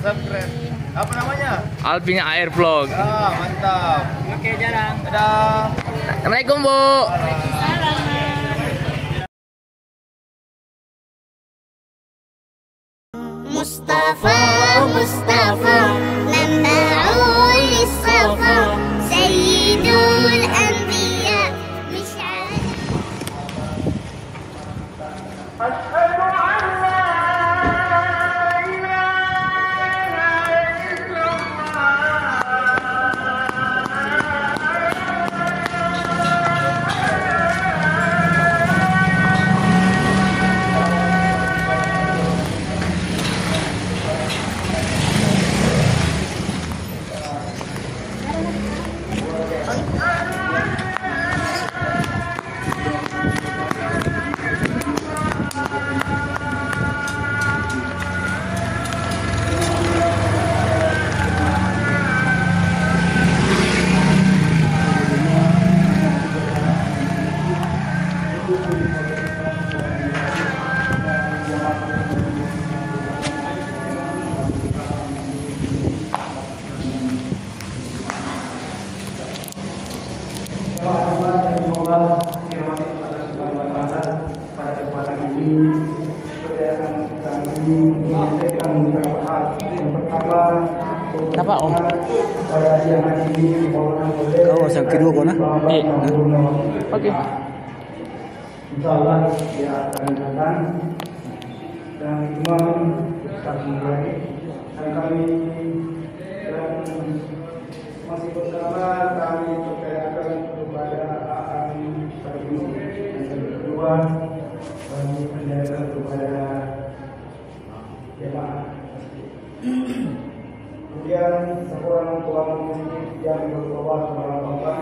subscribe. Apa namanya? Alpinya Air Vlog. Ah, mantap. Oke, jarang. Dadah. Assalamualaikum, Bu. مصطفى منبع للصفا سيد الأنبياء مشعل أشهد أن لا إله إلا Apa Om? Kau yang kedua kau nak? Oke. Insyaallah dia akan datang dan imam akan mulai dan kami dan masih bersama kami percayakan kepada kami pada yang kedua kami percayakan kepada jemaah. Kemudian seorang tuan masjid yang bertobat kepada Allah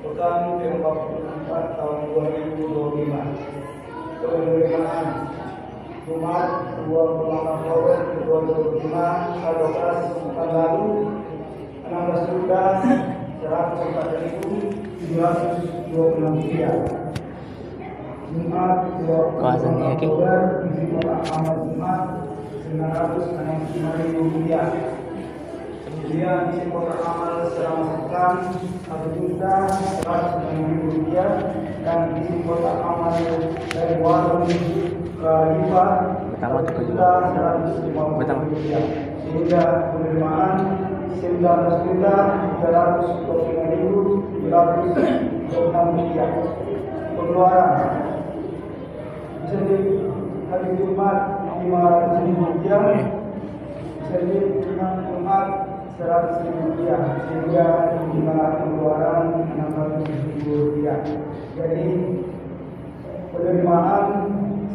pekan ke-44 tahun 2025 penerimaan Jumat 28 Oktober 2025 pada pekan lalu 16 juta 104.726 rupiah. Jumat 28 Oktober isi kotak amal Jumat 965.000 rupiah. Kemudian isi kotak amal selama sepekan 1.190.000 rupiah dan isi kotak amal dari warung Riva 1.150.000 rupiah sehingga penerimaan 19.325.226 rupiah. Pengeluaran jadi hari Jumat 500.000 rupiah, jadi Jumat 100.000 rupiah sehingga jumlah pengeluaran 600.000 rupiah. Jadi penerimaan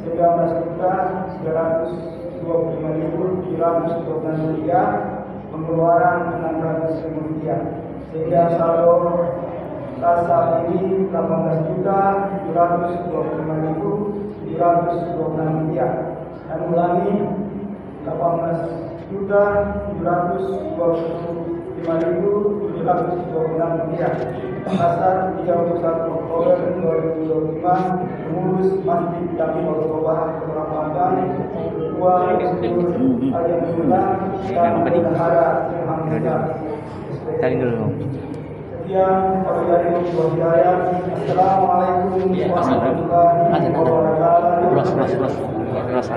19.925.726 rupiah, pengeluaran 600.000 rupiah sehingga saldo kasa ini 18.725.726 rupiah. Dan ulangi 18.725.726 rupiah. Pasar 31 Oktober 2025 pengurus Masjid Jami Al-Qobah Kerampatan Ketua Institut Al-Yamullah dan Bendahara Alhamdulillah. Cari dulu. Sekian dari Hidayah. Assalamualaikum warahmatullahi wabarakatuh. Terus.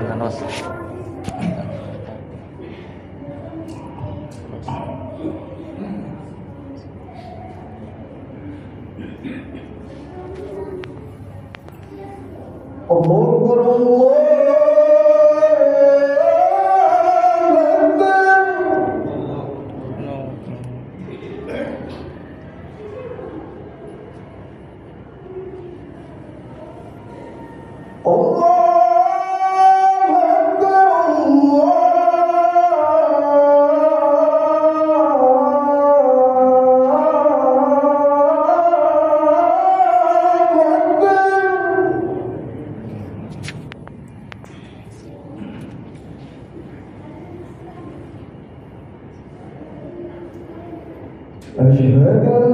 أشهد أن لا إله إلا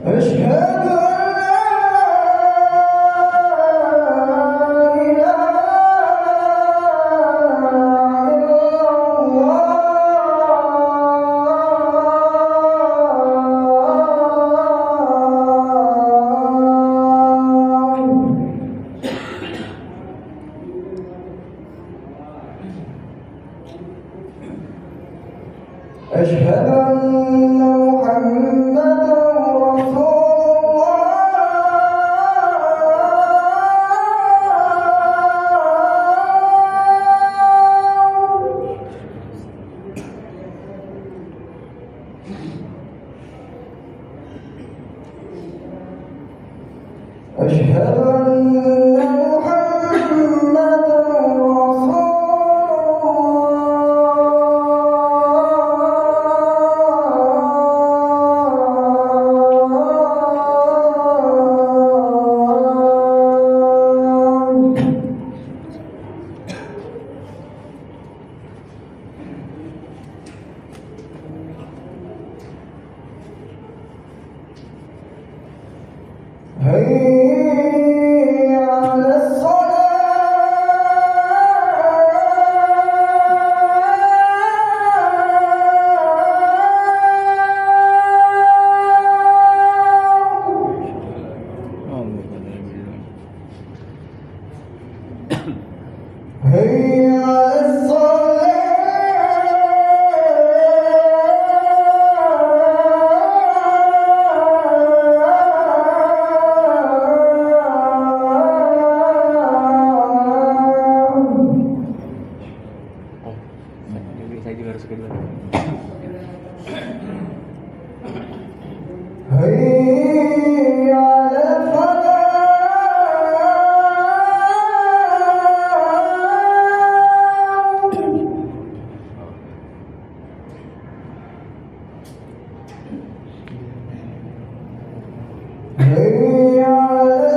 أشهد أن أشهد أن محمدا رسول الله. أشهد أن محمدا رسول هيا على الصلاة هيا على Saya juga harus kedua. هيا على الفلاح هيا على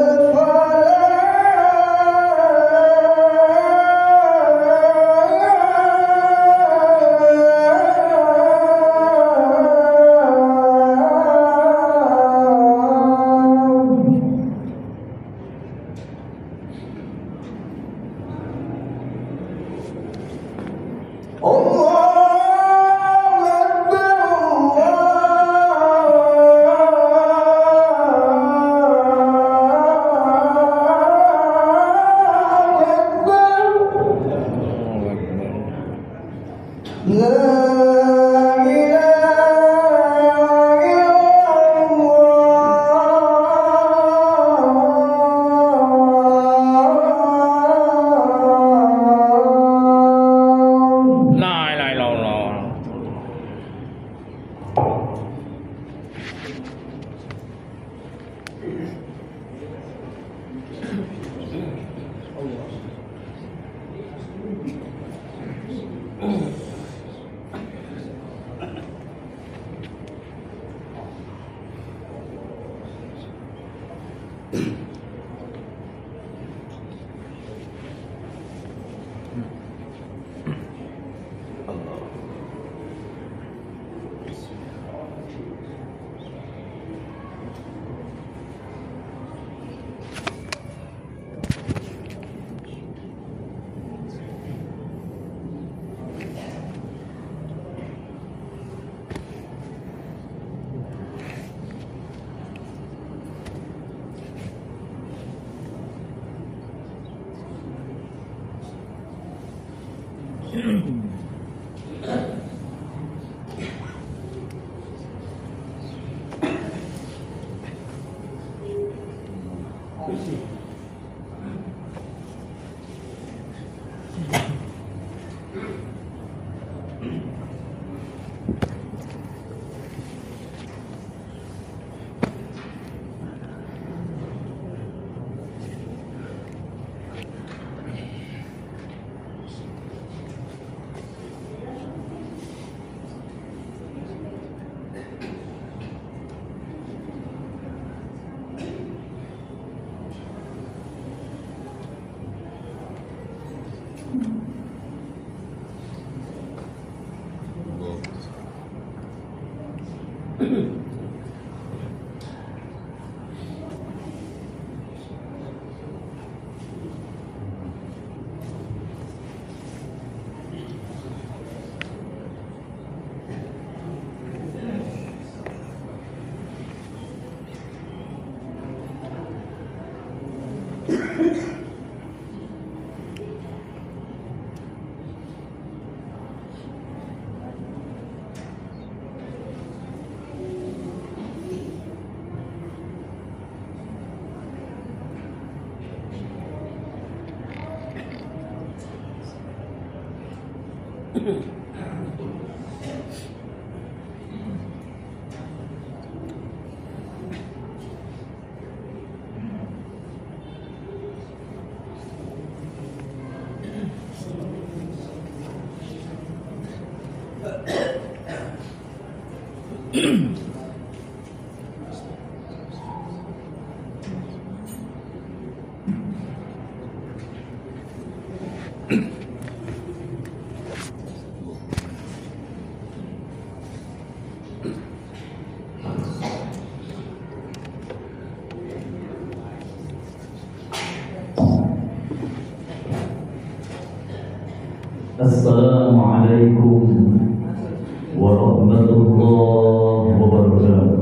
Assalamualaikum warahmatullahi wabarakatuh.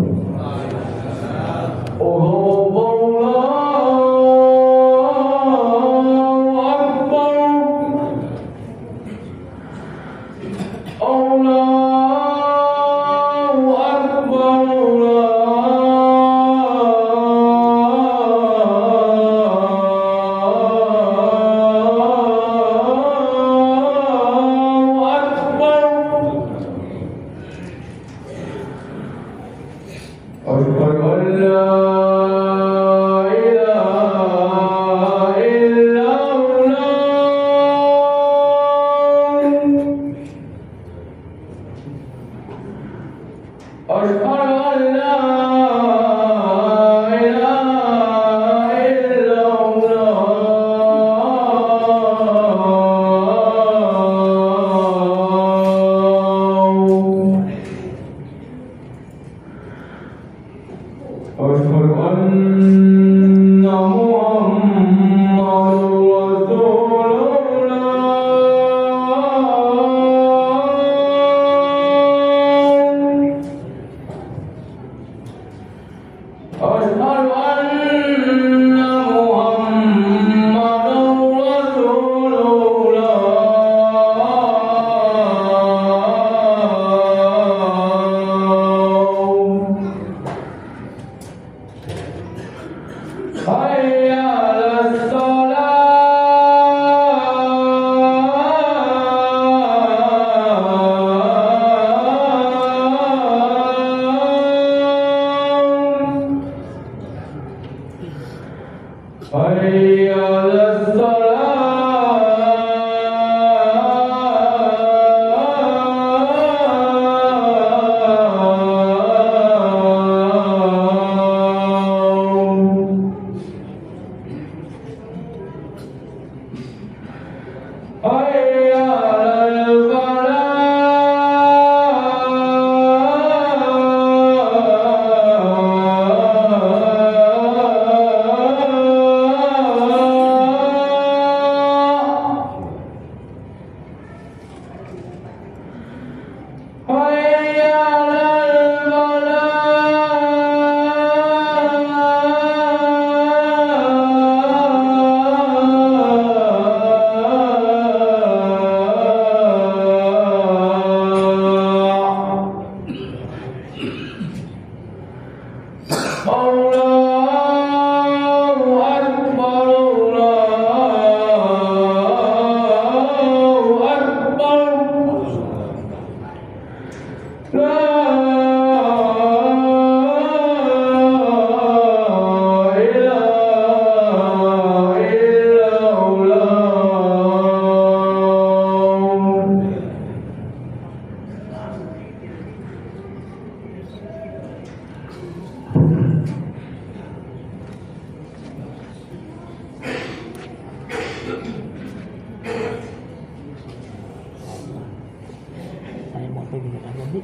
Saya mau pergi aja nih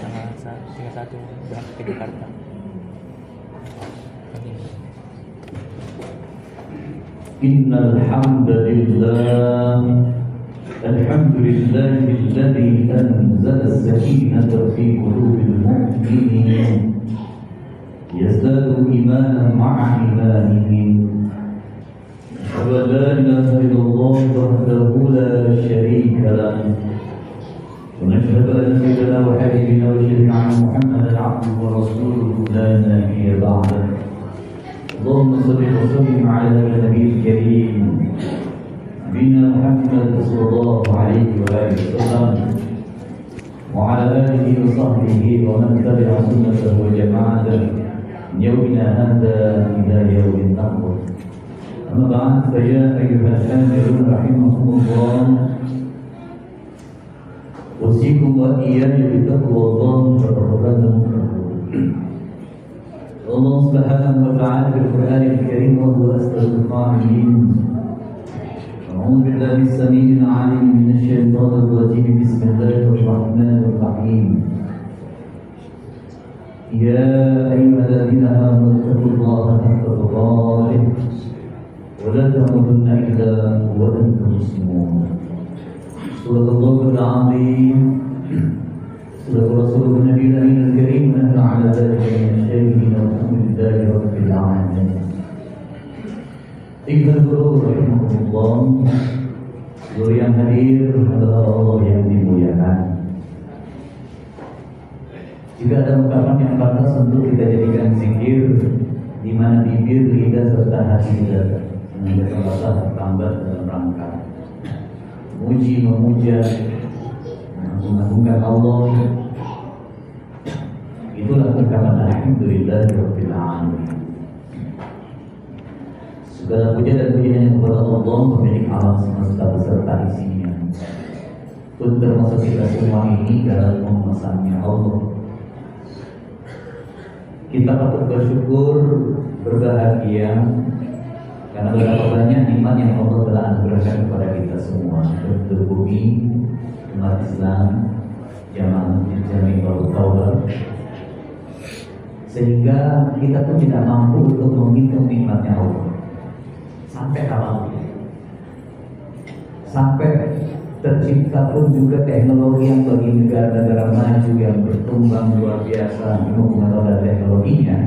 tanggal 31 udah ke Jakarta. Innal hamdalillah alladhi anzala as-sakinata fi qulubil mu'minin يزداد إيمانا مع إيمانهم. أشهد أن لا إله إلا الله وحده لا شريك له، ونشهد أن سيدنا وحبيبنا وشفيعنا محمدا عبده ورسوله لا نبي بعده. اللهم صل وسلم على النبي الكريم نبينا محمد صلى الله عليه وآله وسلم وعلى آله وصحبه ومن تبع سنته وجماعته من يومنا هذا إلى يوم النحر. أما بعد فيا أيها الحاضرون رحمكم الله، أوصيكم وإياي بتقوى الله وتقبله. الله سبحانه وتعالى في القرآن الكريم وهو أصدق القائلين: أعوذ بالله السميع العليم من الشيطان الرجيم، بسم الله الرحمن الرحيم. يا أيها الذين آمنوا اتقوا الله حق تقاته ولا تموتن إلا وأنتم مسلمون. صدق الله العظيم. صدق رسوله النبي الأمين الكريم، ونحن على ذلك من الشاهدين والحمد لله رب العالمين. Ikhwatul rahimahullah, seluruh yang hadir adalah Allah yang dimuliakan. Jika ada ungkapan yang pantas untuk kita jadikan zikir, di mana bibir, lidah serta hati kita senantiasa bertambah dalam rangka memuji, memuja, mengagungkan Allah, itulah ungkapan alhamdulillahirabbil alamin. Segala puja dan pujian kepada Allah, pemilik alam semesta beserta isinya, pun termasuk kita semua ini dalam memesannya Allah. Kita patut bersyukur, berbahagia karena betapa banyak nikmat yang Allah telah anugerahkan kepada kita semua, penduduk bumi, umat Islam, jamaah Jami'ul Tauhid, sehingga kita pun tidak mampu untuk menghitung nikmatnya Allah. Sampai kapan? Sampai tercipta pun juga teknologi yang bagi negara-negara maju yang berkembang luar biasa menggunakan teknologinya,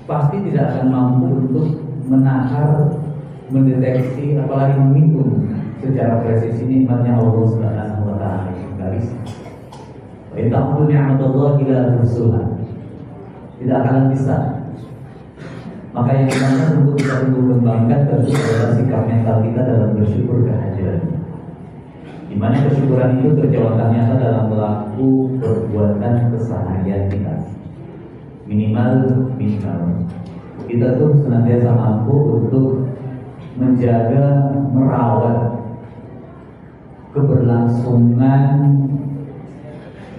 pasti tidak akan mampu untuk menakar, mendeteksi, apalagi menghitung secara presisi nikmatnya Allah Subhanahu wa taala. Enggak bisa. Wa ta'budu ni'matallahi la tuhsuha. Tidak akan bisa. Maka yang pertama untuk kita kembangkan tentu adalah sikap mental kita dalam bersyukur kehadiran. Di mana kesyukuran itu terjawab nyata dalam pelaku perbuatan keseharian kita. Minimal kita tuh senantiasa mampu untuk menjaga, merawat keberlangsungan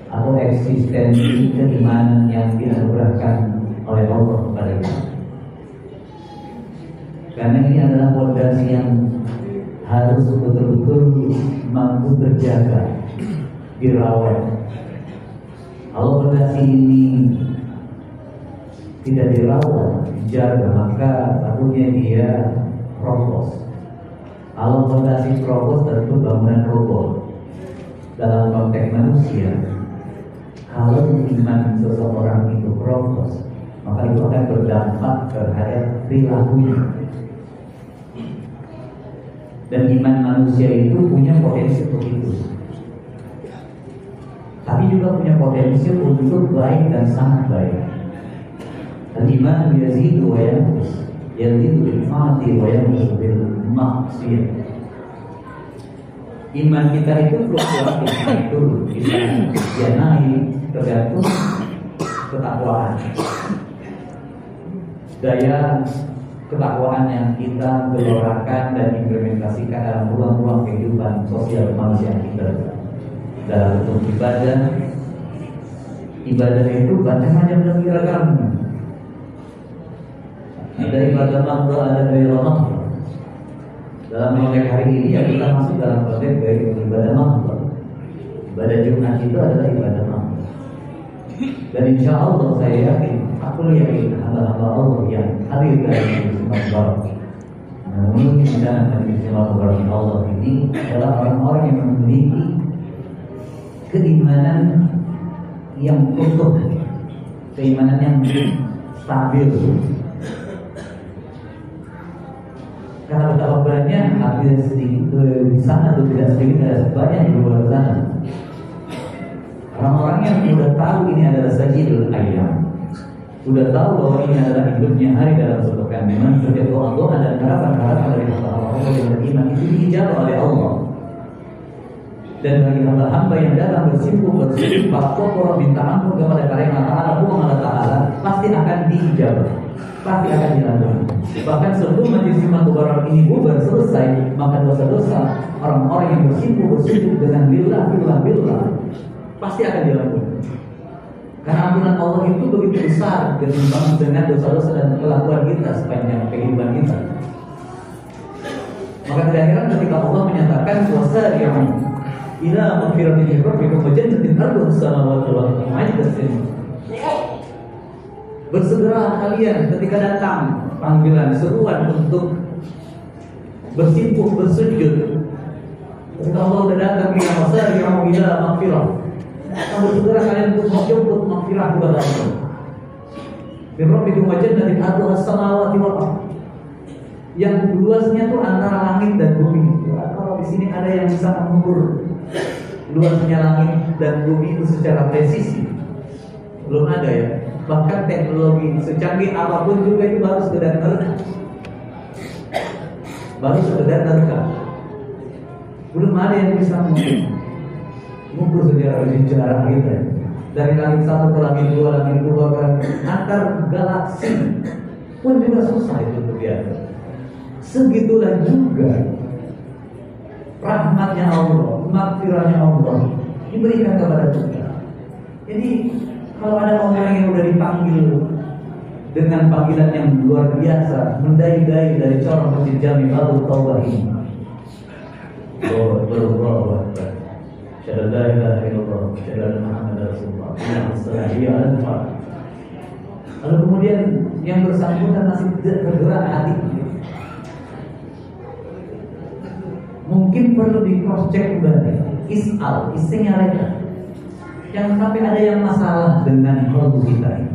atau eksistensi keimanan yang dianugerahkan oleh Allah kepada kita. Karena ini adalah fondasi yang harus betul-betul mampu terjaga, dirawat. Kalau fondasi ini tidak dirawat, dijaga, maka takutnya dia ropos. Kalau fondasi ropos tentu bangunan roboh. Dalam konteks manusia, kalau iman seseorang itu ropos, maka itu akan berdampak terhadap perilakunya. Dan iman manusia itu punya potensi untuk itu, tapi juga punya potensi untuk baik dan sangat baik. Al-iman yazidu wa yanqus, yazidu bil ta'ati wa yanqus bil ma'siyah. Iman kita itu fluktuatif, naik turun, dia naik tergantung ketakwaan. Daya ketakwaan yang kita gelorakan dan implementasikan dalam ruang-ruang kehidupan sosial manusia kita dalam bentuk ibadah. Ibadah itu macam-macam dan beragam. Ada ibadah mahdoh, ada ghairah mahdoh. Dalam konteks hari ini ya kita masuk dalam konteks ibadah mahdoh. Ibadah Jumat itu adalah ibadah mahdoh. Dan insya Allah saya yakin, aku yakin hamba-hamba Allah yang hadir dari Sumatera. Namun kita Sumatera Allah ini adalah orang-orang yang memiliki keimanan yang utuh, keimanan yang stabil. Karena betapa banyak ada sedikit di sana atau tidak sedikit, ada banyak di luar sana. Orang-orang yang sudah tahu ini adalah sayyidul ayyam, sudah tahu bahwa ini adalah hidupnya hari dalam suatu pekan. Memang setiap doa dan harapan-harapan dari orang-orang yang beriman itu dijawab oleh Allah. Dan bagi hamba-hamba yang datang bersimpuh para minta ampun kepada karena Ta'ala, Allah Ta'ala pasti akan dijawab, pasti akan dilakukan. Bahkan sebelum majlis Mubarak ini bubar selesai, maka dosa-dosa orang-orang yang bersimpuh dengan billah pasti akan dilakukan. Karena ampunan Allah itu begitu besar ketimbang dengan dosa-dosa dan kelakuan kita sepanjang kehidupan kita. Maka tidak heran ketika Allah menyatakan wasari'u ila maghfiratin min rabbikum wa jannatin arduha as-samawati wal ardu. Bersegera kalian ketika datang panggilan seruan untuk bersimpuh bersujud. Ketika Allah sudah datang ila wasari'u ila maghfirah, bersegera kalian untuk menjemput maghfirah kepada Allah. Min rabbikum wa jannatin arduha as-samawati wal ardu. Yang luasnya itu antara langit dan bumi. Kalau di sini ada yang bisa mengukur luasnya langit dan bumi itu secara presisi, belum ada ya. Bahkan teknologi secanggih apapun juga itu baru sekedar nerka. Belum ada yang bisa mengukur sejarah kita dari langit satu ke langit dua kan antar galaksi pun juga susah itu terjadi. Segitulah juga rahmatnya Allah, maghfirahnya Allah diberikan kepada kita. Jadi kalau ada orang yang sudah dipanggil dengan panggilan yang luar biasa, mendai-dai dari corong masjid Jami Baru Taubah ini, Allahu Akbar, syahadu la ilaha illallah, syahadu Muhammadar Rasulullah, lalu kemudian yang bersangkutan masih tidak bergerak hatinya, mungkin perlu di cross check kembali, isinya mereka. Jangan sampai ada yang masalah dengan kalbu kita ini.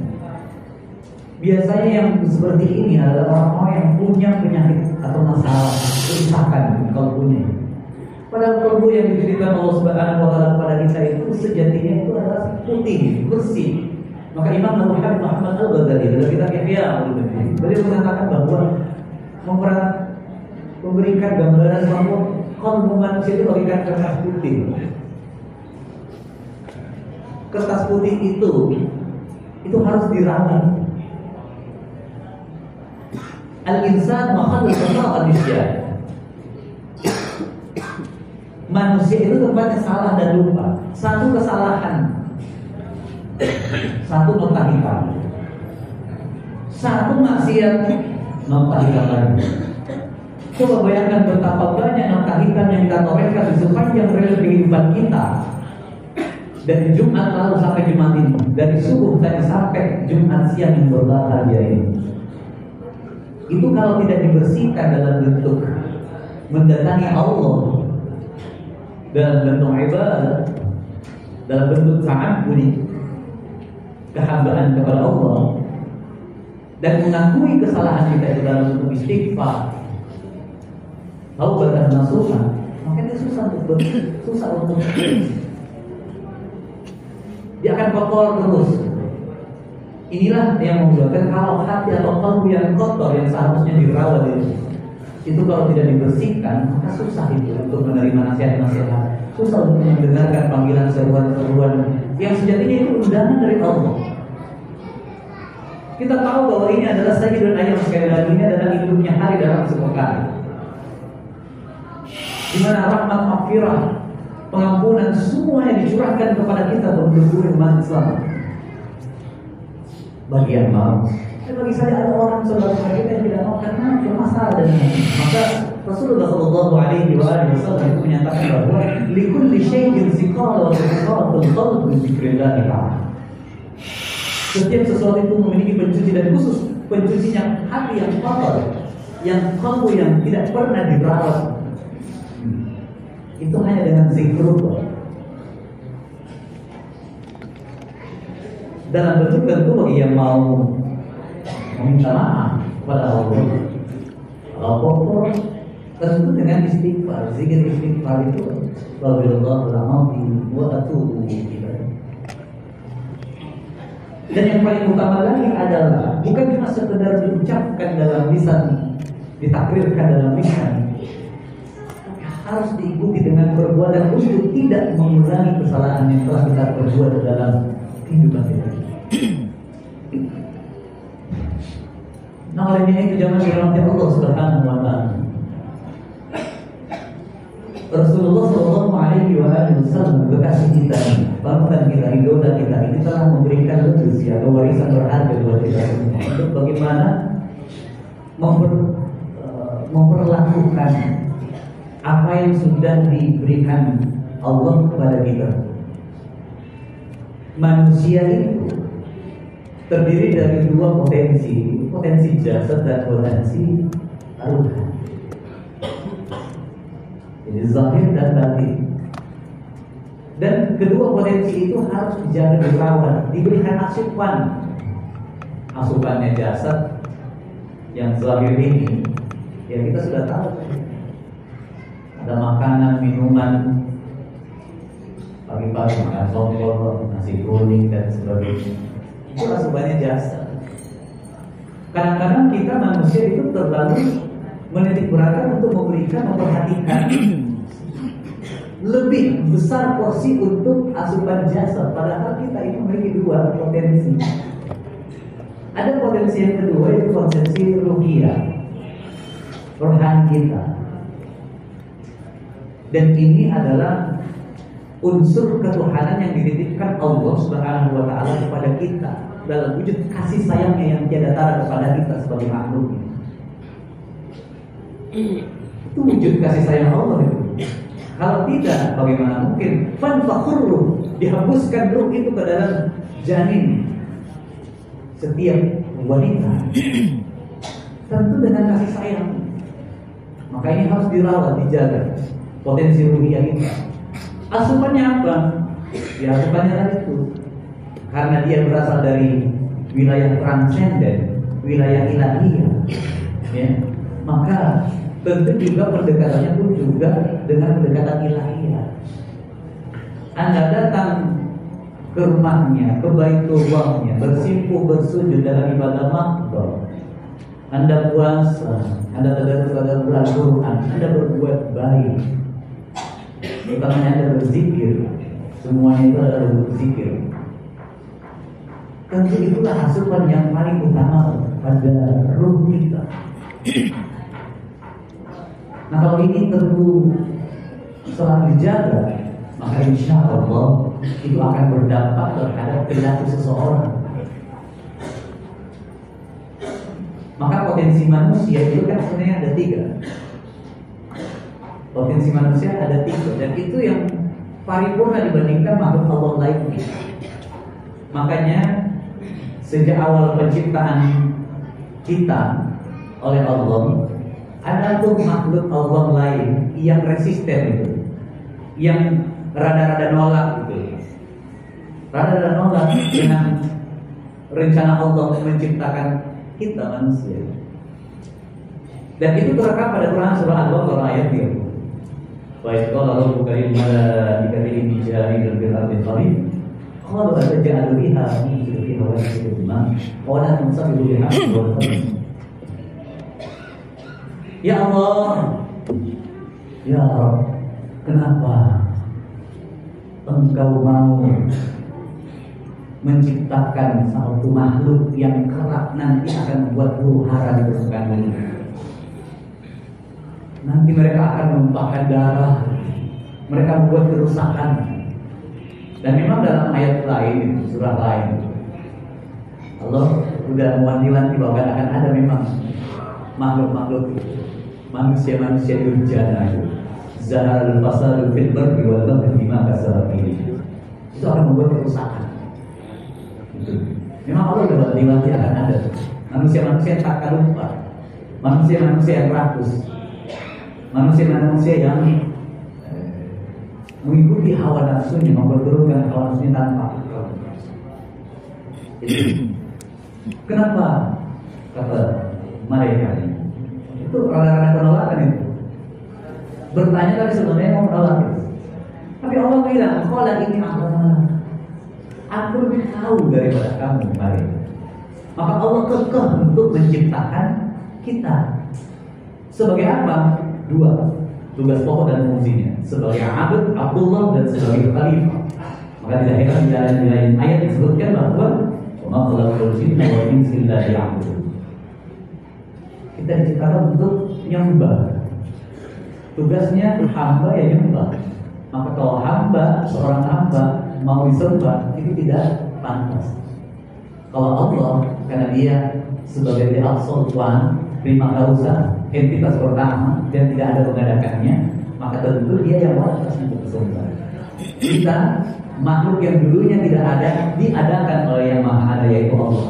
Biasanya yang seperti ini adalah orang-orang yang punya penyakit atau masalah kerusakan kalbunya. Padahal kalbu yang diberikan Allah Subhanahu wa Ta'ala kepada kita itu sejatinya itu adalah putih, bersih. Maka Imam Abu Hamid Muhammad Al-Ghazali dalam kitab Ihya Ulumuddin, beliau mengatakan bahwa memberikan gambaran bahwa kalbu manusia itu bagaikan kertas putih. Kertas putih itu harus dirawat. Al-insan makhluk manusia. Manusia itu tempatnya salah dan lupa. Satu kesalahan, satu nota hitam, satu maksiat, nota hitam lagi. Coba bayangkan betapa banyak nota hitam yang kita torehkan di sepanjang rel kehidupan kita. Dari Jumat lalu sampai Jumat ini, dari subuh tadi sampai Jumat siang yang berbahagia ini. Itu kalau tidak dibersihkan dalam bentuk mendatangi Allah, dalam bentuk ibadah, dalam bentuk ta'abbudi, kehambaan kepada Allah, dan mengakui kesalahan kita itu dalam bentuk istighfar, taubat dan nasuha, maka itu susah untuk dia akan kotor terus. Inilah yang membuatkan kalau hati atau kalbu yang kotor yang seharusnya dirawat itu kalau tidak dibersihkan, maka susah itu untuk menerima nasihat-nasihat, susah untuk mendengarkan panggilan seruan-seruan yang sejatinya itu undangan dari Allah. Kita tahu bahwa ini adalah sayyidul ayyam, sekali lagi ini adalah hidupnya hari dalam sepekan, di mana rahmat, maghfirah, pengampunan semuanya dicurahkan kepada kita untuk seluruh umat Islam. Bagi yang mau, bagi saya ada orang saudara kita yang tidak mau karena ada masalah dengan maka Rasulullah Shallallahu Alaihi Wasallam itu menyatakan bahwa likulli syai'in siqal wa siqatul qalb bi dzikrillah ta'ala. Setiap sesuatu itu memiliki pencuci, dan khusus pencucinya hati yang kotor, yang kalbu yang tidak pernah dirawat. Itu hanya dengan zikrullah. dalam bentuk tentu bagi yang mau meminta maaf kepada Allah. Kalau kotor tentu dengan istighfar. Zikir istighfar itu Wabillahi wa atubu ilaih. Dan yang paling utama lagi adalah bukan cuma sekedar diucapkan dalam lisan, ditakrirkan dalam lisan, tapi harus diikuti dengan perbuatan untuk tidak mengulangi kesalahan yang telah kita perbuat dalam kehidupan kita. Nah, olehnya itu jangan dirahmati Allah Subhanahu wa taala. Rasulullah Shallallahu Alaihi Wasallam bekasih kita, panutan kita, idola kita ini telah memberikan legacy atau warisan berharga buat kita semua untuk bagaimana memperlakukan apa yang sudah diberikan Allah kepada kita. Manusia itu terdiri dari dua potensi jasad dan potensi ruh. Jadi zahir dan batin. Dan kedua potensi itu harus dijaga, dirawat, diberikan asupan. Asupannya jasad yang zahir ini, ya kita sudah tahu. Ada makanan, minuman, pagi-pagi makan sopor, nasi kuning dan sebagainya. Itu asupannya jasad. Kadang-kadang kita manusia itu terlalu menitik beratkan untuk memberikan, memperhatikan lebih besar porsi untuk asupan jasad, padahal kita ini memiliki dua potensi. Ada potensi yang kedua, yaitu potensi ruhiyah, rohani kita. Dan ini adalah unsur ketuhanan yang dititipkan Allah Subhanahu wa taala kepada kita dalam wujud kasih sayangnya yang tiada tara kepada kita sebagai makhluknya. Itu wujud kasih sayang Allah itu. Kalau tidak, bagaimana mungkin fanfakhurru, dihembuskan ruh itu ke dalam janin setiap wanita, tentu dengan kasih sayang. Maka ini harus dirawat, dijaga potensi ruhiyah kita. Asupannya apa? Ya asupannya tadi itu, karena dia berasal dari wilayah transenden, wilayah ilahiyah, ya, maka tentu juga pendekatannya pun juga dengan pendekatan ilahiyah. Anda datang ke rumahnya, ke Baitullahnya, bersimpuh bersujud dalam ibadah makhluk. Anda puasa, Anda tadarus Al-Quran, Anda berbuat baik, utamanya Anda berzikir. Semuanya itu adalah berzikir. Tentu itulah asupan yang paling utama pada ruh kita. Nah, kalau ini tentu setelah dijaga, maka insya Allah itu akan berdampak terhadap perilaku seseorang. Maka potensi manusia itu kan sebenarnya ada 3. Potensi manusia ada 3, dan itu yang paripurna dibandingkan makhluk Allah lainnya. Makanya sejak awal penciptaan kita oleh Allah, ada tuh makhluk Allah lain yang resisten itu, yang rada-rada nolak gitu, rada-rada nolak dengan rencana Allah menciptakan kita manusia. Dan itu terekam pada Quran surah Al-Baqarah ayat 3. Wa qala rabbuka lil malaikati inni ja'ilun fil ardi khalifah qalu ataj'alu fiha man yufsidu fiha wa yasfiku ad-dima' wa nahnu nusabbihu bihamdika wa nuqaddisu. Ya Allah, ya Rabb, kenapa Engkau mau menciptakan satu makhluk yang kelak nanti akan membuat huru-hara di permukaan bumi? Nanti mereka akan menumpahkan darah, mereka membuat kerusakan. Dan memang dalam ayat lain, surah lain, Allah sudah mewanti-wanti bahwa akan ada memang makhluk-makhluk itu, manusia-manusia durjana itu, zaharul fasadu fil barri wal bahri bima kasabat ini, itu akan membuat kerusakan. Itu memang Allah sudah mewanti-wanti akan ada manusia-manusia yang tak lupa, manusia-manusia yang rakus, manusia-manusia yang mengikuti hawa nafsunya, memperturutkan hawa nafsunya tanpa. Kenapa kata mereka ini? Itu orang-orang penolakan itu. Bertanya tadi sebenarnya mau menolak itu. Tapi Allah bilang, "Qala ini aku lebih tahu daripada kamu kemarin." Maka Allah kekeh untuk menciptakan kita. Sebagai apa? Dua tugas pokok dan fungsinya. Sebagai abd Abdullah dan sebagai khalifah. Maka tidak heran di lain ayat disebutkan bahwa "Wa ma khalaqtul jinna wal insa illa liya'budun." Kita diciptakan untuk menyembah. Tugasnya hamba ya nyembah. Maka kalau seorang hamba mau disembah itu tidak pantas. Kalau Allah, karena dia sebagai Al-Sultan, prima causa, entitas pertama dan tidak ada mengadakannya, maka tentu dia yang pantas untuk disembah. Kita makhluk yang dulunya tidak ada diadakan oleh yang maha ada, yaitu Allah.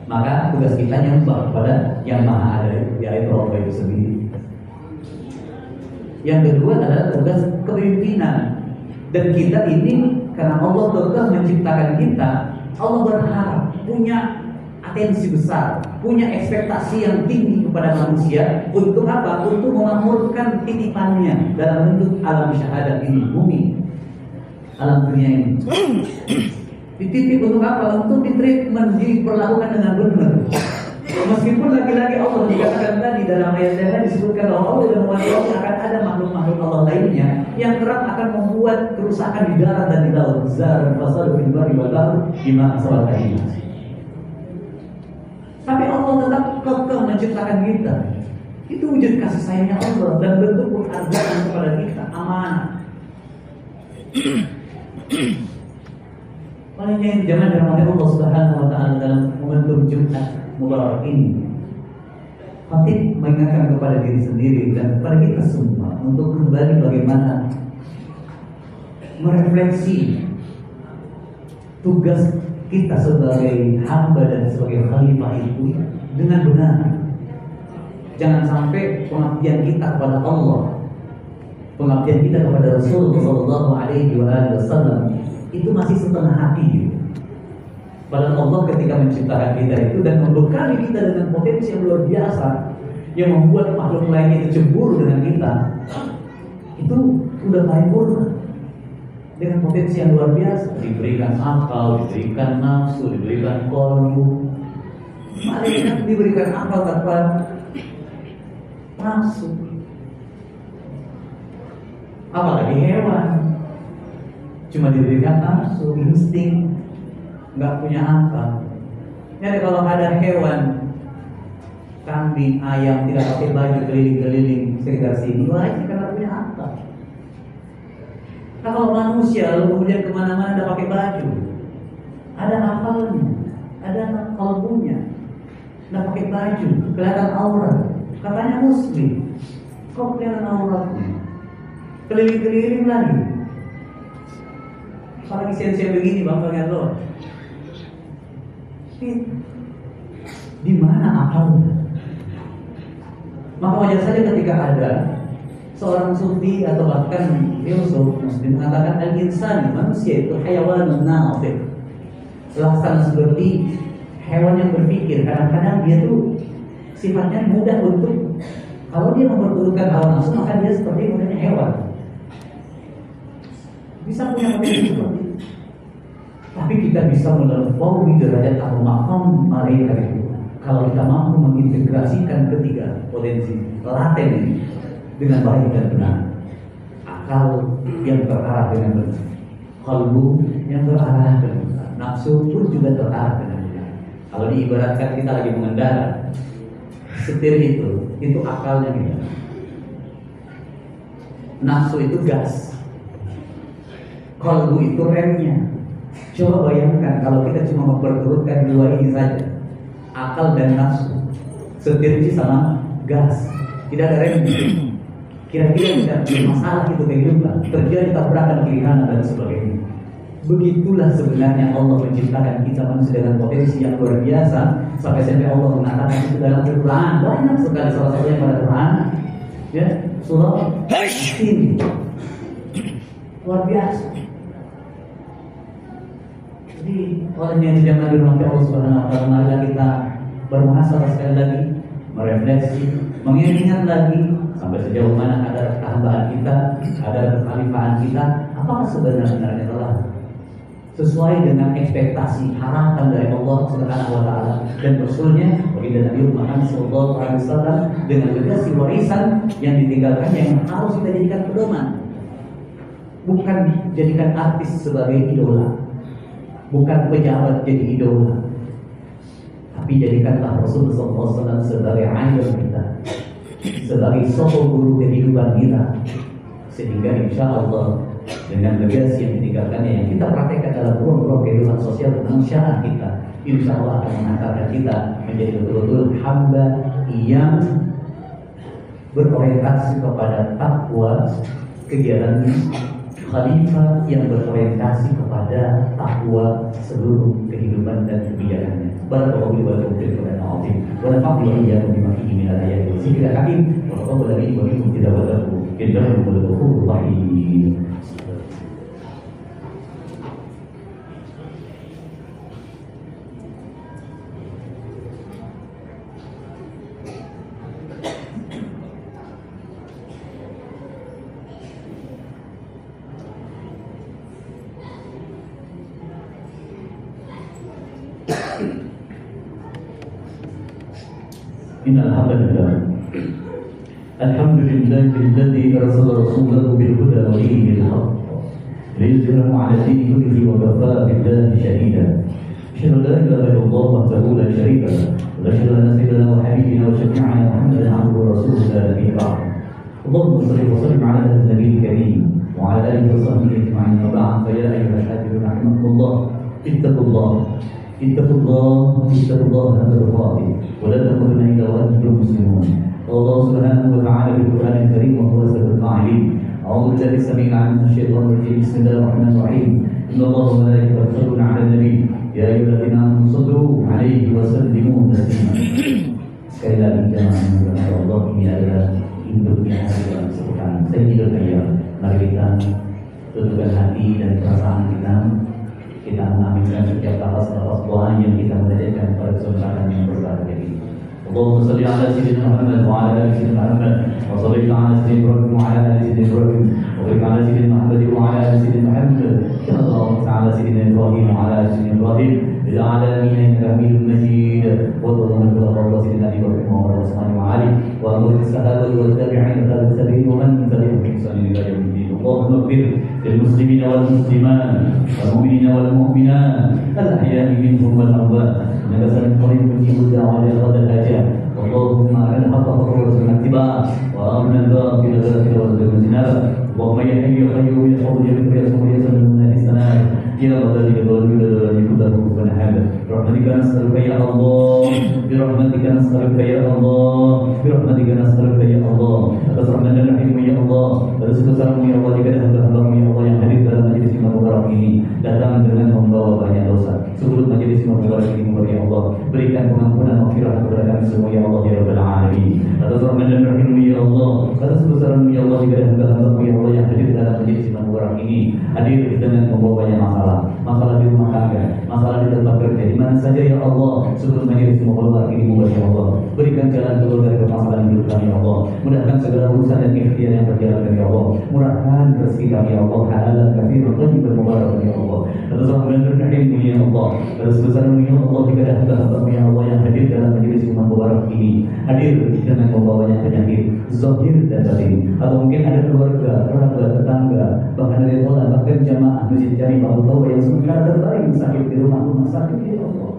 Maka tugas kita nyembah kepada yang maha ada, yaitu Allah itu sendiri. Yang kedua adalah tugas kepemimpinan. Dan kita ini karena Allah telah menciptakan kita, Allah berharap punya atensi besar, punya ekspektasi yang tinggi kepada manusia untuk apa? Untuk memakmurkan titipannya dalam bentuk alam syahadat ini, bumi, alam dunia ini. Dititip untuk apa? Untuk ditreatment, diperlakukan dengan benar. Meskipun lagi-lagi Allah dikatakan tadi dalam ayat yang tadi disebutkan bahwa Allah dan manusia akan ada makhluk-makhluk Allah lainnya yang kerap akan membuat kerusakan di darat dan di laut. Zar fasad fil barri wal bahri bima asabat aydina. Tapi Allah tetap kekeh menciptakan kita. Itu wujud kasih sayangnya Allah dan bentuk penghargaan kepada kita, amanah. Palingnya jangan dirahmati Allah Subhanahu wa taala dalam momentum Jumat Mubarak ini. Khatib mengingatkan kepada diri sendiri dan kepada kita semua untuk kembali bagaimana merefleksi tugas kita sebagai hamba dan sebagai khalifah itu dengan benar. Jangan sampai pengabdian kita kepada Allah, pengabdian kita kepada Rasulullah Shallallahu Alaihi Wasallam itu masih setengah hati. Padahal Allah ketika menciptakan kita itu dan membekali kita dengan potensi yang luar biasa yang membuat makhluk lainnya itu cemburu dengan kita, itu sudah paripurna dengan potensi yang luar biasa. Diberikan akal, diberikan nafsu, diberikan qalbu. Malaikat diberikan akal tanpa nafsu. Apalagi hewan, cuma diberikan nafsu, insting, nggak punya akal. Jadi kalau ada hewan, kambing, ayam tidak pakai baju keliling-keliling sekitar sini, wah ini karena punya akal. Nah, kalau manusia lalu kemudian kemana-mana tidak pakai baju, ada akalnya, ada kalbunya, tidak pakai baju, kelihatan aurat, katanya muslim, kok kelihatan auratnya, keliling-keliling lagi. Apalagi siang-siang begini bang, lihat loh. Di mana akalnya? Maka wajar saja ketika ada seorang sufi atau bahkan filsuf Muslim mengatakan al-insan, manusia itu hayawanun nafiq, laksana seperti hewan yang berpikir. Kadang-kadang dia tuh sifatnya mudah untuk, kalau dia memperturutkan hawa nafsu maka dia seperti mudahnya hewan, bisa punya potensi seperti itu. Tapi kita bisa melampaui derajat atau maqam malaikat itu kalau kita mampu mengintegrasikan ketiga potensi laten ini dengan baik dan benar. Akal yang terarah dengan benar, qalbu yang terarah dengan benar, nafsu pun juga terarah dengan benar. Kalau diibaratkan kita lagi mengendara, setir itu akalnya kita. Nafsu itu gas, qalbu itu remnya. Coba bayangkan kalau kita cuma memperturutkan dua ini saja, akal dan nafsu, setir sama gas, tidak ada rem. Kira-kira tidak masalah itu kehidupan, terjadi tabrakan kiri kanan dan sebagainya. Begitulah sebenarnya Allah menciptakan kita manusia dengan potensi yang luar biasa. Sampai Allah mengatakan itu dalam Al-Quran, banyak sekali, salah satunya pada Quran, ya, surah Yasin, luar biasa. Jadi orang yang dijamaah dirahmati Allah Subhanahu wa taala, marilah kita bermuhasabah sekali lagi, merefleksi, mengingat lagi sampai sejauh mana kadar kehambaan kita, kadar kekhalifahan kita, apakah sebenarnya telah sesuai dengan ekspektasi harapan dari Allah Subhanahu wa taala dan Rasulnya bagi Nabi Muhammad SAW dengan legasi warisan yang ditinggalkan yang harus kita jadikan pedoman. Bukan dijadikan artis sebagai idola, bukan pejabat jadi idola, tapi jadikanlah Rasulullah SAW sebagai ayat kita, sebagai sosok guru kehidupan kita, sehingga insya Allah dengan legasi yang ditinggalkannya yang kita praktekkan dalam ruang-ruang kehidupan sosial kemanusiaan kita, insya Allah akan mengantarkan kita menjadi betul-betul hamba yang berorientasi kepada takwa kegiatannya, khalifah yang berorientasi kepada takwa seluruh kehidupan dan kebijakannya. Barakallahu wa lakum fil Qur'anil azim wa nafa'ani wa iyyakum bima fihi min al-ayati wa dzikril hakim wa taqabbal minni wa minkum tilawatahu innahu huwal ghafurur rahim. إن الحمد لله الذي أرسل رسوله بالهدى ودين الحق ليظهره على الدين كله وكفى بالله شهيدا. أشهد أن لا إله إلا الله وحده لا شريك له وأشهد أن سيدنا وحبيبنا وشفيعنا محمدا عبده ورسوله لا نبي بعده. اللهم صل وسلم على النبي الكريم وعلى آله وصحبه أجمعين وبعد. فيا أيها الحاضرون رحمكم الله اتقوا الله هذا الفاضل ولا تموتن الا وانتم مسلمون. والله سبحانه وتعالى في القران الكريم وهو سر القائلين اعوذ بالله السميع العليم من الشيطان الرجيم بسم الله الرحمن الرحيم ان الله وملائكته يصلون على النبي يا ايها الذين امنوا صلوا عليه وسلموا تسليما. Sekali lagi jemaah Allah, ini adalah induknya hari yang disebutkan Sayyidul Ayyam. Mari kita tutupkan hati dan perasaan kita mengaminkan setiap lafaz-lafaz doa yang kita menjadikan pada kesempatan yang berbahagia ini. Allahumma salli ala sayyidina Muhammad wa ala ali sayyidina Muhammad wa salli ala sayyidina Ibrahim wa ala ali sayyidina Ibrahim wa barik ala sayyidina Muhammad wa ala ali sayyidina Muhammad ya Allah ta'ala sayyidina Ibrahim wa ala ali sayyidina Ibrahim lil alamin innaka Hamidum Majid wa sallallahu ala sayyidina Ibrahim wa ala alihi wa ali wa ala sahabati wa tabi'in wa man tabi'ahum bi ihsan ila yaumil din. Allahumma ighfir للمسلمين والمسلمات والمؤمنين والمؤمنات الأحياء منهم والأموات إنك سميع قريب مجيب الدعوات يا قد الحاجات. اللهم أرنا الحق حقا وارزقنا اتباعه وأرنا الباطل باطلا وارزقنا اجتنابه. اللهم يا حي يا قيوم يا حول يا بكر يا صبر يا سلام من السلام يا ذا الجلال والإكرام كله فنحمد. برحمتك نسألك يا الله برحمتك نسألك يا الله برحمتك نسألك يا الله atas rahmat dan rahimmu ya Allah, atas kebesaranmu ya Allah, jika ada hamba-hambamu ya Allah yang hadir dalam majelis Imam Mubarak ini datang dengan membawa banyak dosa. Sebelum majelis Imam Mubarak ini ya Allah, berikan pengampunan maghfirah kepada kami semua ya Allah ya Rabbal Alamin. Atas rahmat dan rahimmu ya Allah, atas kebesaranmu ya Allah, jika ada hamba-hambamu ya Allah yang hadir dalam majelis Imam Mubarak ini hadir dengan membawa banyak masalah di rumah tangga, masalah di tempat kerja, di mana saja ya Allah. Sebelum majelis Imam Mubarak ini ya Allah, berikan jalan keluar dari permasalahan hidup kami ya Allah, mudahkan segala urusan dan ikhtiar yang berjalan ya Allah, murahkan rezeki kami ya Allah, halalan katsirun thayyiban mubarakan ya Allah. Atas rahmat dan rahimmu ya Allah, atas kebesaranmu ya Allah, jika ada hamba-hambamu ya Allah yang hadir dalam majelis Imam Mubarak ini hadir dengan membawanya penyakit zahir dan batin, atau mungkin ada keluarga, kerabat, tetangga, bahkan dari orang, bahkan jamaah masjid Jami Batu Tauba yang sementara terbaring sakit di rumah sakit ya Allah.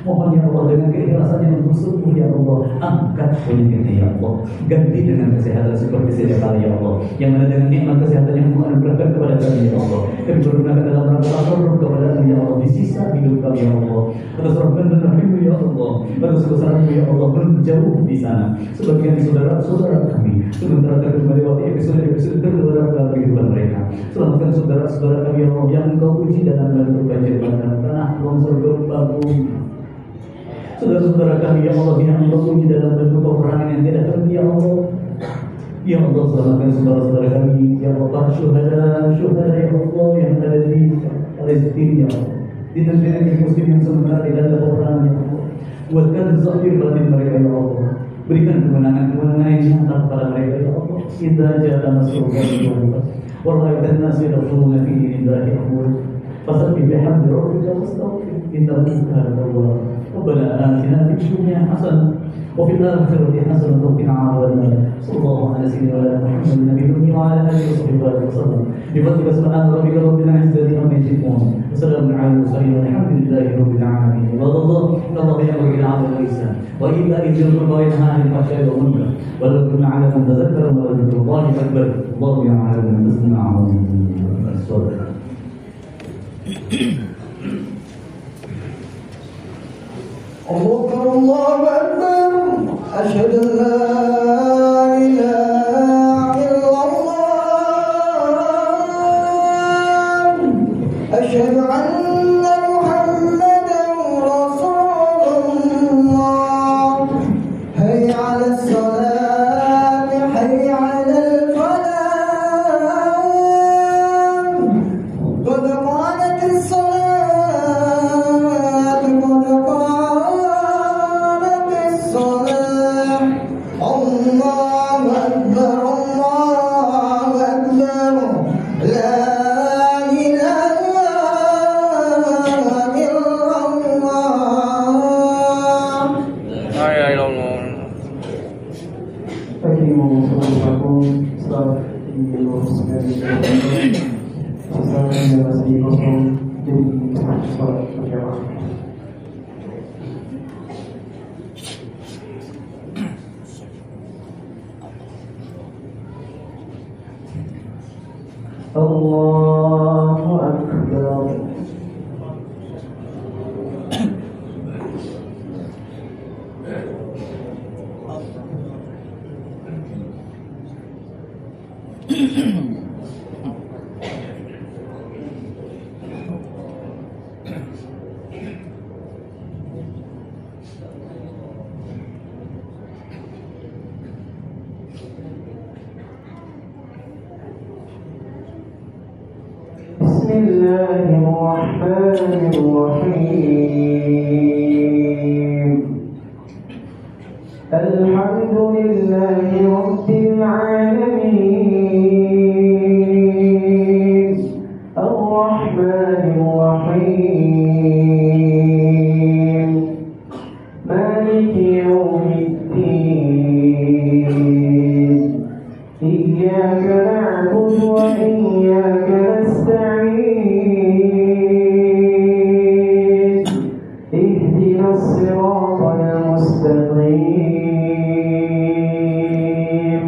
Mohon ya Allah dengan keikhlasan yang bersungguh ya Allah, angkat penyakitnya ya Allah, ganti dengan kesehatan seperti sedia kala ya Allah, yang mana dengan nikmat kesehatan yang menganugerahkan kepada kami ya Allah, kami bergunakan dalam rangka takarruf kepada ya Allah di sisa hidup kami ya Allah. Atas rahmat dan rahimmu ya Allah, atas kebesaranmu ya Allah, berjauh di sana sebagian saudara-saudara kami sementara kembali waktu episode kedua dalam kehidupan mereka. Selamatkan saudara-saudara kami ya Allah yang Engkau uji dalam bantu banjir bandang tanah longsor gempa bumi. Saudara-saudara kami ya Allah yang Engkau uji dalam bentuk peperangan yang tidak terhenti ya Allah. Ya Allah, selamatkan saudara-saudara kami ya Allah, syuhada ya Allah yang ada di Palestina ya Allah. di negeri muslim yang sementara tidak ada peperangan ya Allah. Buatkan zahir batin mereka ya Allah. Berikan kemenangan-kemenangan yang nyata kepada mereka ya Allah. Idza jaa nasrullahi wal ra'aitan nasa yadkhuluna fi dinillahi afwaja fasabbih bihamdi rabbika wastaghfir innahu kana tawwaba. Rabbana atina fid dunya hasanah wa fil akhirati hasanah wa qina adzabannar. Sallallahu alaihi Muhammad nabiyyi wa ala alihi wa sahbihi wasallam. Bifadlika subhana rabbika rabbil izzati amma yasifun. Wassalamun ala al-mursalin walhamdulillahi rabbil alamin. Wallahu innallaha ya'muru bil 'adli wal ihsan wa ita'i dhil qurba wa yanha 'anil fahsya'i wal munkar wa yadhkuruna 'ala man tadhakkara wa dhikrullahi akbar. Wallahu ya'lamu ma tasna'un. Allahu Akbar. Asyhadu an la ilaha illallah. Asyhadu anna Muhammadan Rasulullah. Hayya 'alas salat, hayya 'alal falah. Qad qamatis salat, qad qamatis salah. Allahu Akbar, Allahu Akbar. La ilaha illallah. Allahu Akbar. Bismillahirrahmanirrahim. Alhamdulillahi rabbil alamin. Ar-rahmanirrahim. Maliki yawmiddin. Iyyaka na'budu wa iyyaka nasta'in. الصراط المستقيم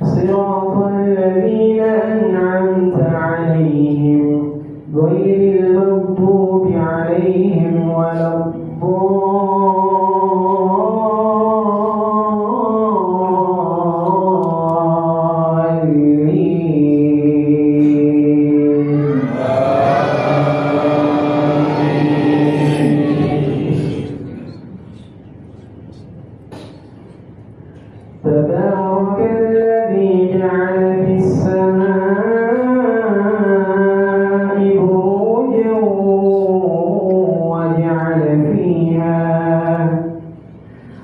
صراط الذين أنعمت عليهم غير المغضوب عليهم ولا تبارك الذي جعل في السماء بروجا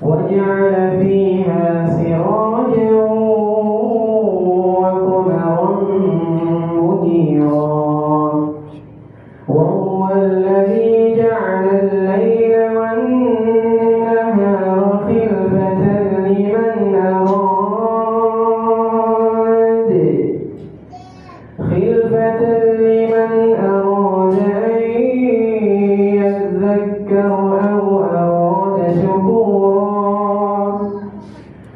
وجعل فيها سراجا وقمرا منيرا وهو الذي جعل الليل والنهار خلفة لمن أراد أن يذكر أو أراد شكورا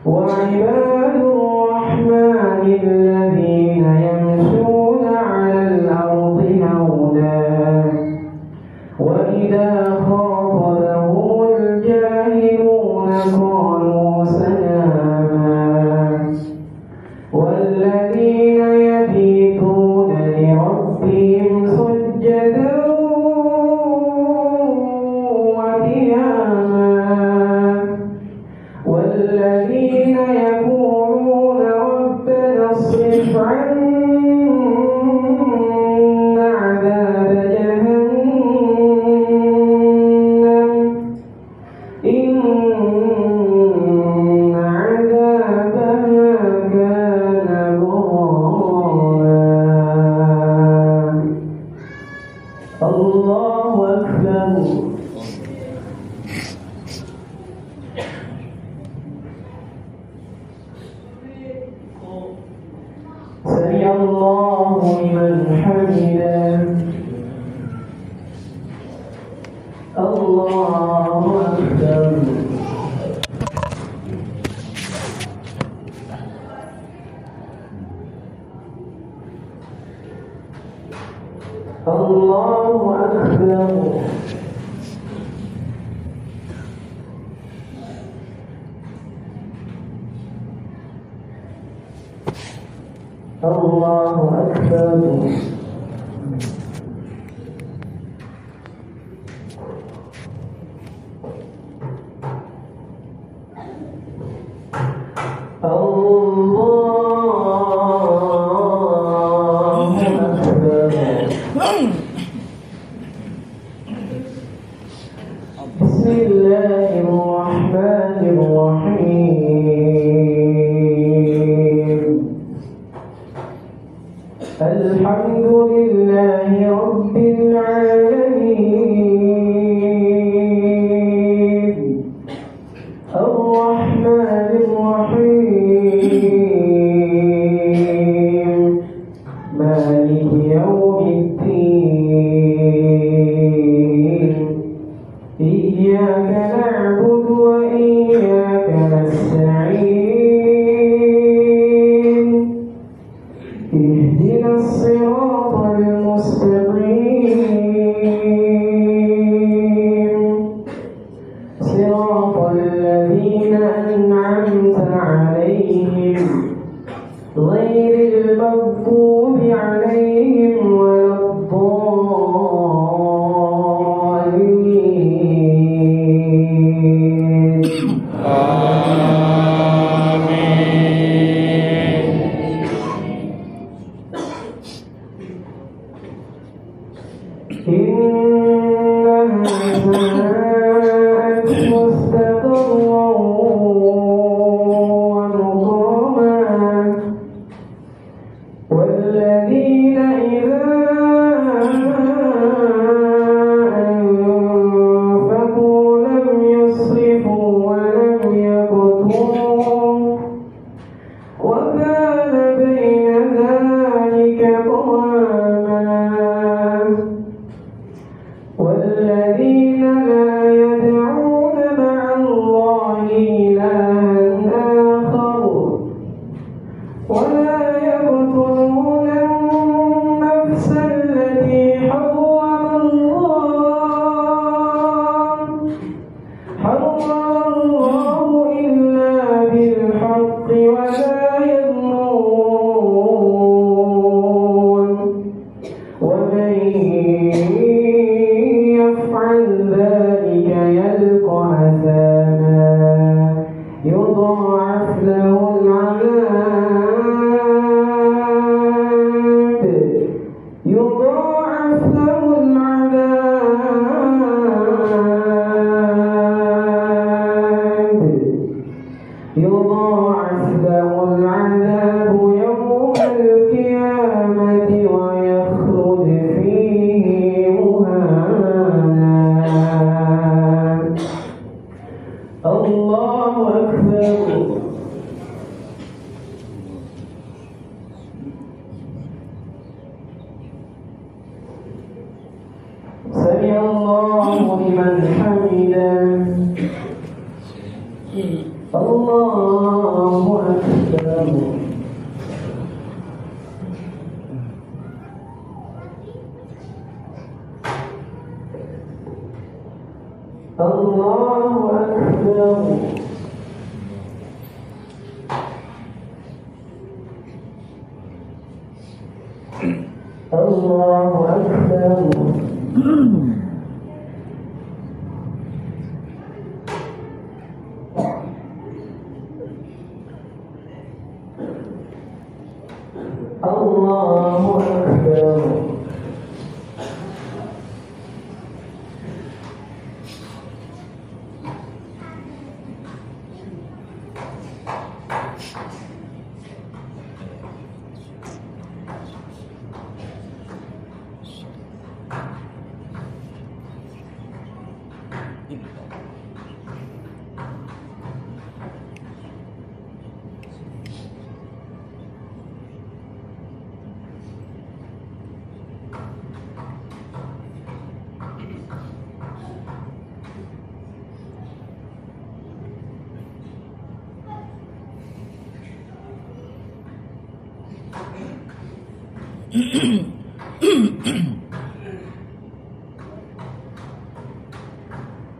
وعباد الرحمن الذين يمشون على الأرض هونا وإذا خاطبهم الجاهلون قالوا سلاما والذين يبيتون لربهم سجدا وقياما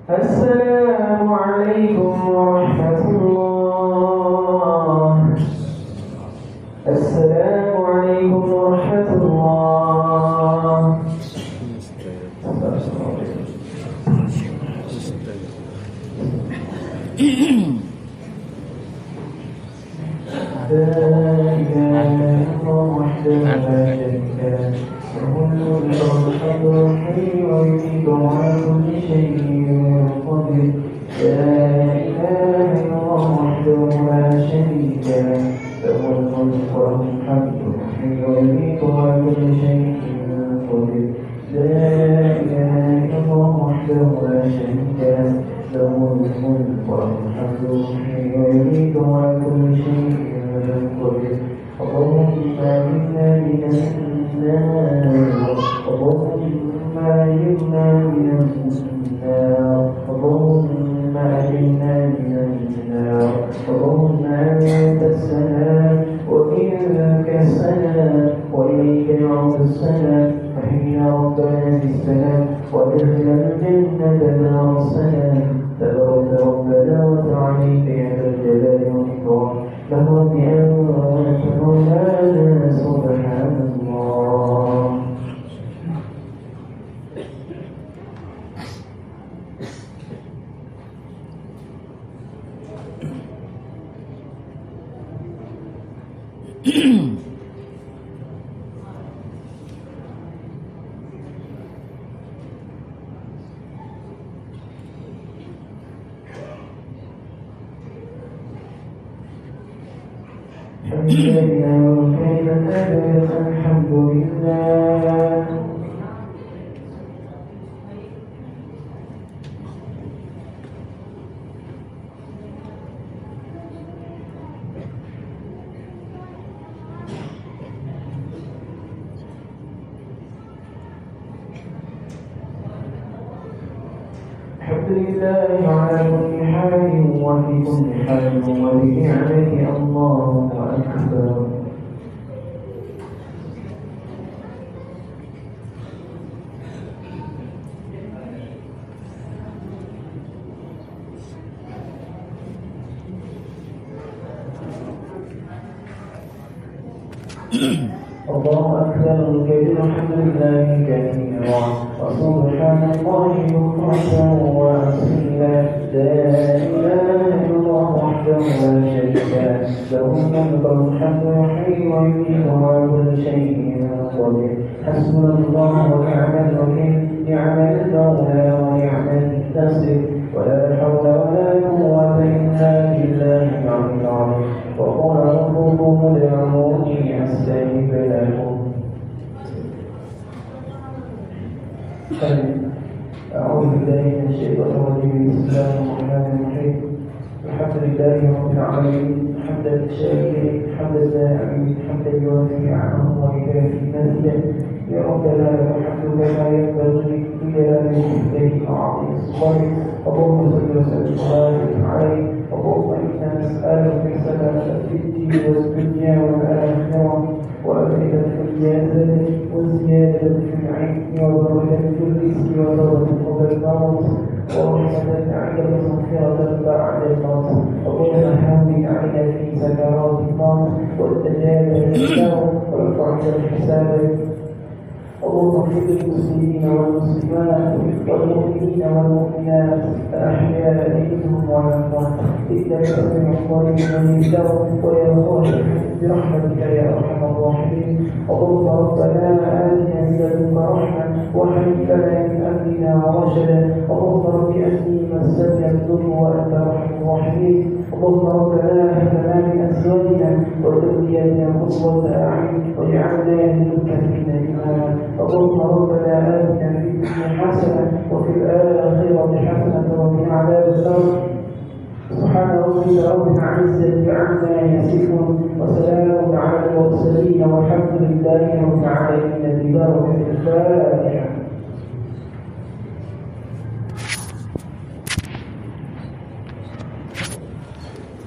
السلام عليكم ورحمة الله. السلام عليكم ورحمة الله. لا إله إلا الله وحده لا شريك له له الملك والحمد والحي ويميت وعلى كل شيء قدير. لا إله إلا الله وحده لا شريك له له الملك والحمد والحي ويميت وعلى كل شيء قدير. لا إله إلا الله وحده لا شريك له له الملك والحمد والحي ويميت وعلى كل شيء قدير. اللهم إنا من النار اللهم أجرنا من النار اللهم أجرنا من النار اللهم أنت السلام ومنك السلام وإليك يعود السلام فحينا ربنا بالسلام وادخلنا الجنة دار السلام. تبارك ربنا وتعاليك يا ذا الجلال والإكرام له بأنت مولانا سبحان الله. الحمد لله وكيف تبارك الحمد لله. الحمد لله على كل حال وفي كل حال وبنعمة الله أكبر. الله أكبر كبير الحمد لله كثيرا وسبحان الله بكرة وأصيلا. لا إله إلا الله وحده لا شريك له له الملك والحمد يحيي ويميت وعلى كل شيء قدير. حسبنا الله ونعم الوكيل نعم المولى ونعم النصير ولا حول ولا قوة إلا بالله العلي العظيم. وقال ربكم ادعوني أستجب لكم. أعوذ بالله من الشيطان الرجيم. بسم الله الرحمن الرحيم. الحمد لله رب العالمين حمدا الشاكرين حمدا الداعمين حمدا يوافي نعمه ويكافي مزيدا. يا ربنا لك الحمد كما ينبغي لجلال وجهك وعظيم سلطانك. اللهم صل وسلم وبارك عليه. اللهم انا نسالك السلامه في الدين والدنيا والاخره وأفئدة الجازة وزيادة في العلم وبركة في الرزق وبركة قبل الموت ورحمة عند مغفرة بعد الموت. اللهم حامل علينا في سكرات الموت والتجارب الإسلام وارفع الحساب. اللهم اغفر للمسلمين والمسلمات والمؤمنين والمؤمنات الأحياء منهم والأموات إنك سميع قريب مجيب ويا خاشع برحمتك يا أرحم الراحمين. اللهم ربنا آتنا من لدنك رحمة وهب لنا من أمرنا رشدا. اللهم رب أني مسني الضر وأنت أرحم الراحمين. اللهم ربنا هب لنا من أزواجنا وذرياتنا قرة أعين واجعلنا للمتقين إماما. اللهم ربنا آتنا في الدنيا حسنة وفي الآخرة حسنة وقنا عذاب النار. سبحان ربك رب العزة عما يصفون وسلام على المرسلين والحمد لله رب العالمين. ببركة الفاتحة.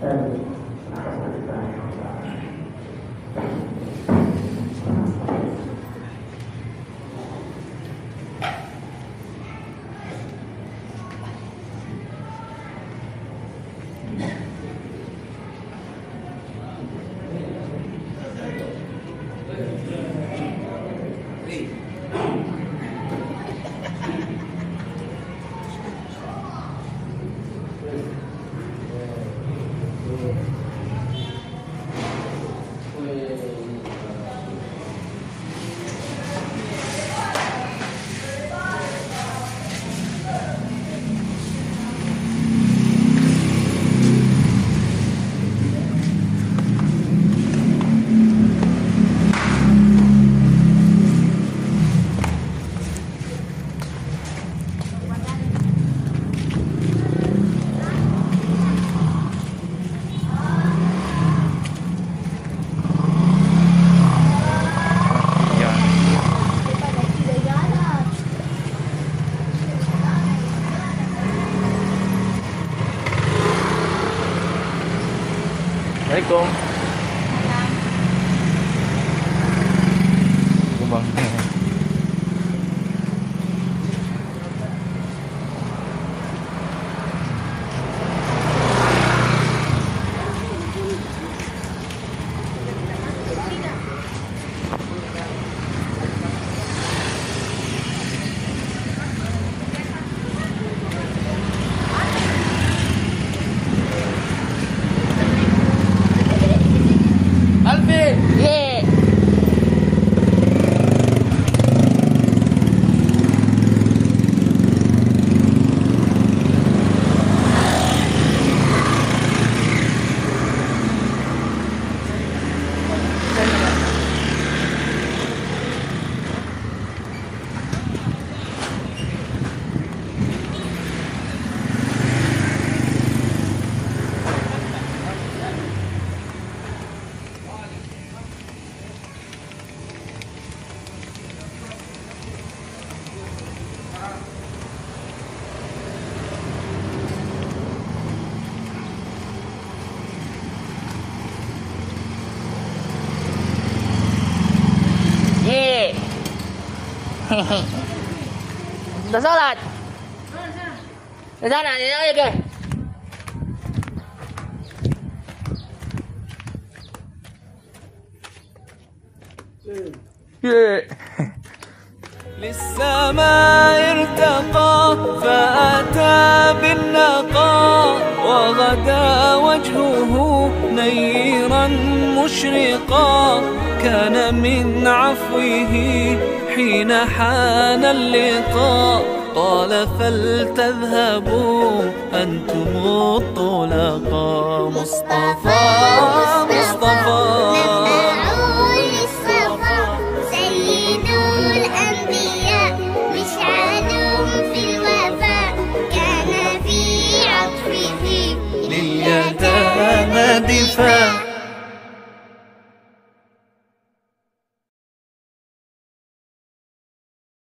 آمين. Assalamualaikum. Bang. Udah sholat? Di sana, di sana ke? للسماء ارتقى فأتى بالنقاء وغدا وجهه نيرا مشرقا كان من عفوه حين حان اللقاء قال فلتذهبوا أنتم الطلقاء مصطفى